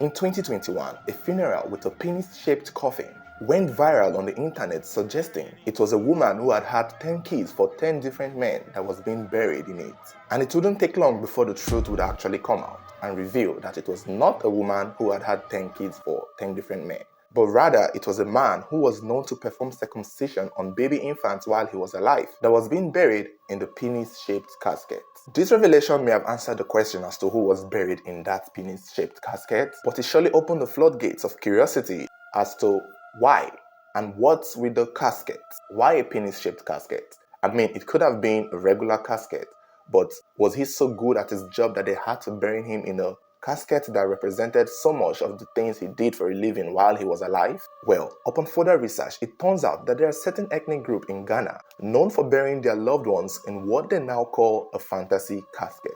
In 2021, a funeral with a penis-shaped coffin went viral on the internet, suggesting it was a woman who had had 10 kids for 10 different men that was being buried in it. And it wouldn't take long before the truth would actually come out and reveal that it was not a woman who had 10 kids for 10 different men, but rather it was a man who was known to perform circumcision on baby infants while he was alive that was being buried in the penis-shaped casket. This revelation may have answered the question as to who was buried in that penis-shaped casket, but it surely opened the floodgates of curiosity as to why and what's with the casket. Why a penis-shaped casket? I mean, it could have been a regular casket, but was he so good at his job that they had to bury him in a casket that represented so much of the things he did for a living while he was alive? Well, upon further research, it turns out that there are certain ethnic groups in Ghana known for burying their loved ones in what they now call a fantasy casket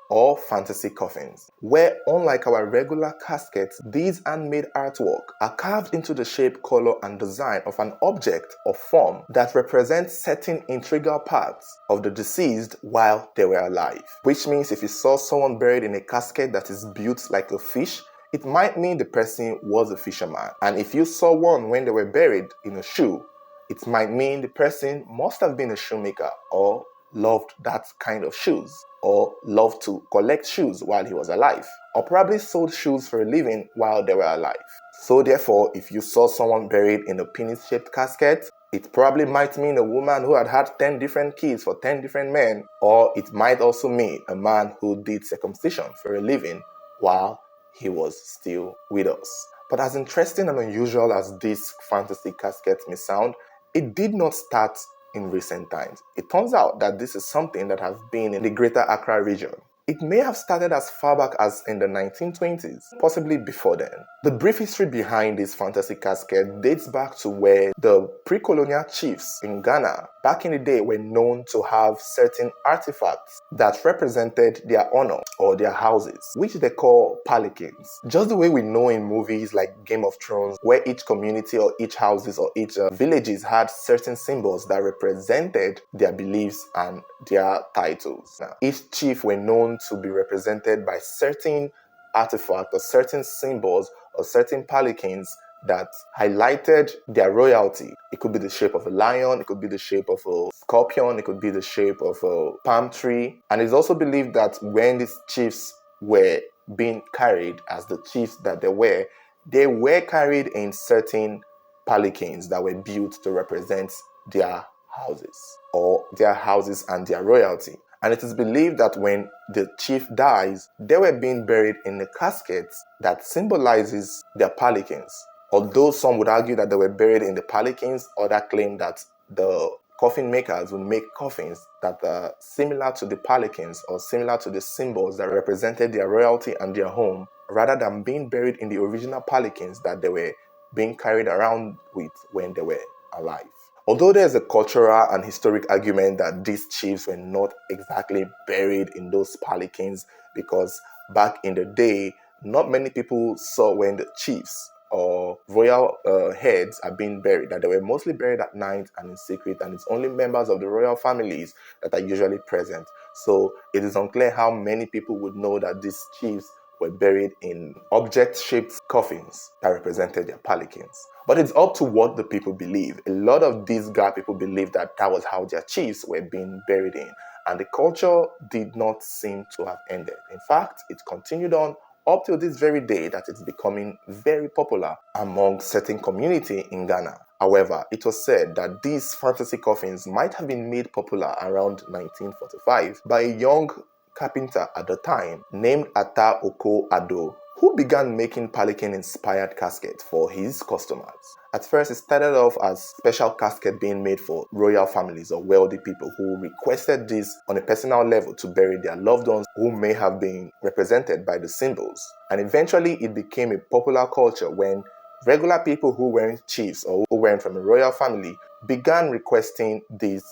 or fantasy coffins, where unlike our regular caskets, these handmade artwork are carved into the shape, color, and design of an object or form that represents certain integral parts of the deceased while they were alive. Which means if you saw someone buried in a casket that is built like a fish, it might mean the person was a fisherman. And if you saw one when they were buried in a shoe, it might mean the person must have been a shoemaker or loved that kind of shoes, or loved to collect shoes while he was alive, or probably sold shoes for a living while they were alive. So therefore, if you saw someone buried in a penis-shaped casket, it probably might mean a woman who had had 10 different kids for 10 different men, or it might also mean a man who did circumcision for a living while he was still with us. But as interesting and unusual as this fantasy casket may sound, it did not start in recent times. It turns out that this is something that has been in the greater Accra region. It may have started as far back as in the 1920s, possibly before then. The brief history behind this fantasy casket dates back to where the pre-colonial chiefs in Ghana back in the day were known to have certain artifacts that represented their honor or their houses, which they call palikins. Just the way we know in movies like Game of Thrones, where each community or each houses or each villages had certain symbols that represented their beliefs and their titles. Now, each chief were known to be represented by certain artifacts or certain symbols or certain palikins that highlighted their royalty. It could be the shape of a lion, it could be the shape of a scorpion, it could be the shape of a palm tree. And it's also believed that when these chiefs were being carried as the chiefs that they were carried in certain palikins that were built to represent their houses or their houses and their royalty. And it is believed that when the chief dies, they were being buried in a casket that symbolizes their palikins. Although some would argue that they were buried in the palikins, others claim that the coffin makers would make coffins that are similar to the palikins or similar to the symbols that represented their royalty and their home, rather than being buried in the original palikins that they were being carried around with when they were alive. Although there's a cultural and historic argument that these chiefs were not exactly buried in those palikins, because back in the day, not many people saw when the chiefs or royal heads are being buried, that they were mostly buried at night and in secret, and it's only members of the royal families that are usually present. So it is unclear how many people would know that these chiefs were buried in object-shaped coffins that represented their palikins. But it's up to what the people believe. A lot of these Ga people believe that that was how their chiefs were being buried in. And the culture did not seem to have ended. In fact, it continued on up till this very day that it's becoming very popular among certain community in Ghana. However, it was said that these fantasy coffins might have been made popular around 1945 by a young carpenter at the time named Ata Oko Ado, who began making pelican-inspired caskets for his customers. At first, it started off as special casket being made for royal families or wealthy people who requested this on a personal level to bury their loved ones who may have been represented by the symbols. And eventually, it became a popular culture when regular people who weren't chiefs or who weren't from a royal family began requesting these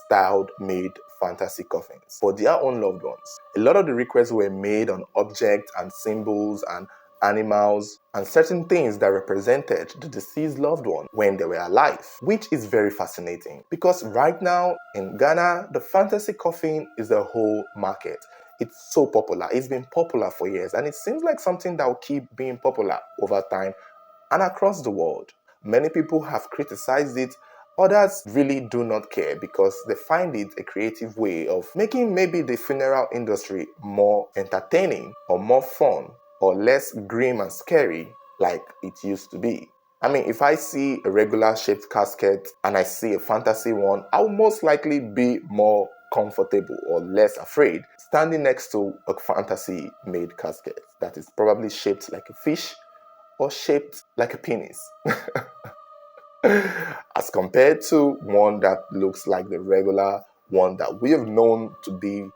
styled-made fantasy coffins for their own loved ones. A lot of the requests were made on objects and symbols and animals and certain things that represented the deceased loved one when they were alive, which is very fascinating because right now in Ghana, the fantasy coffin is the whole market. It's so popular. It's been popular for years, and it seems like something that will keep being popular over time and across the world. Many people have criticized it. Others really do not care because they find it a creative way of making maybe the funeral industry more entertaining or more fun or less grim and scary like it used to be. I mean, if I see a regular shaped casket and I see a fantasy one, I'll most likely be more comfortable or less afraid standing next to a fantasy made casket that is probably shaped like a fish or shaped like a penis. As compared to one that looks like the regular one that we have known to be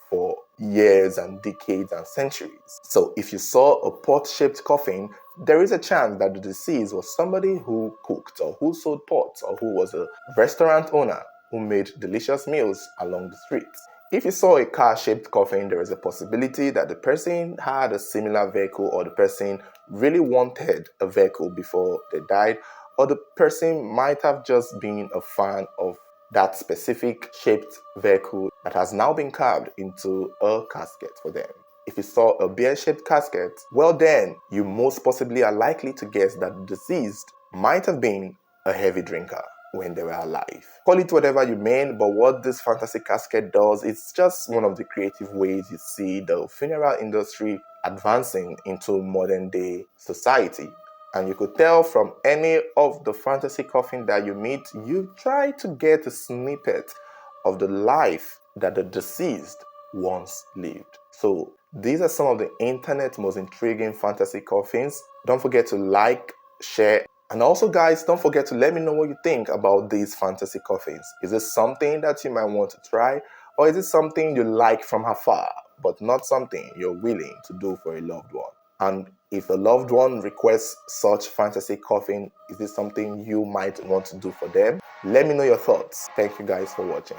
for years and decades and centuries. So if you saw a pot-shaped coffin, there is a chance that the deceased was somebody who cooked or who sold pots or who was a restaurant owner who made delicious meals along the streets. If you saw a car-shaped coffin, there is a possibility that the person had a similar vehicle or the person really wanted a vehicle before they died, or the person might have just been a fan of that specific shaped vehicle that has now been carved into a casket for them. If you saw a bear-shaped casket, well then, you most possibly are likely to guess that the deceased might have been a heavy drinker when they were alive. Call it whatever you mean, but what this fantasy casket does, it's just one of the creative ways you see the funeral industry advancing into modern day society. And you could tell from any of the fantasy coffin that you meet, you try to get a snippet of the life that the deceased once lived. So these are some of the internet's most intriguing fantasy coffins. Don't forget to like, share, and also guys, don't forget to let me know what you think about these fantasy coffins. Is this something that you might want to try, or is it something you like from afar, but not something you're willing to do for a loved one? And if a loved one requests such fantasy coffin, is this something you might want to do for them? Let me know your thoughts. Thank you guys for watching.